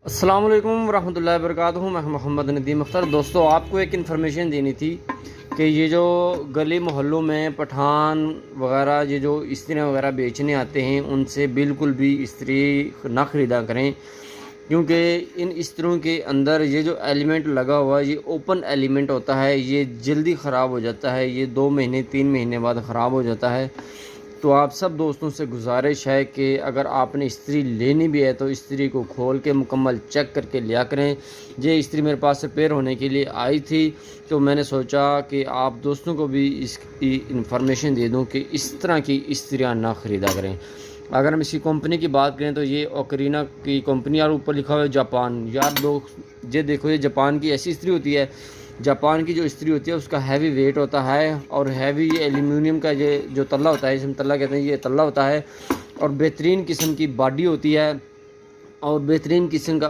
السلام علیکم ورحمۃ اللہ وبرکاتہ۔ میں محمد ندیم اختر۔ دوستو، آپ کو ایک انفارمیشن دینی تھی کہ یہ جو گلی محلوں میں پٹھان وغیرہ یہ جو استریاں وغیرہ بیچنے آتے ہیں ان سے بالکل بھی استری نہ خریدا کریں، کیونکہ ان استریوں کے اندر یہ جو ایلیمنٹ لگا ہوا ہے یہ اوپن ایلیمنٹ ہوتا ہے، یہ جلدی خراب ہو جاتا ہے، یہ 2 مہینے 3 مہینے بعد خراب ہو جاتا ہے۔ تو آپ سب دوستوں سے گزارش ہے کہ اگر آپ نے استری لینی بھی ہے تو استری کو کھول کے مکمل چیک کر کے لیا کریں۔ یہ استری میرے پاس ریپیئر ہونے کے لیے آئی تھی تو میں نے سوچا کہ آپ دوستوں کو بھی اس کی انفارمیشن دے دوں کہ اس طرح کی استریاں نہ خریدا کریں۔ اگر ہم اس کی کمپنی کی بات کریں تو یہ اوکرینا کی کمپنی، اور اوپر لکھا ہوا ہے جاپان۔ یار لوگ یہ دیکھو، یہ جاپان کی ایسی استری ہوتی ہے، جاپان کی جو استری ہوتی ہے اس کا ہیوی ویٹ ہوتا ہے، اور ہیوی ایلومینیم کا یہ جو تلا ہوتا ہے، اسے تلا کہتے ہیں، یہ تلا ہوتا ہے، اور بہترین قسم کی باڈی ہوتی ہے اور بہترین قسم کا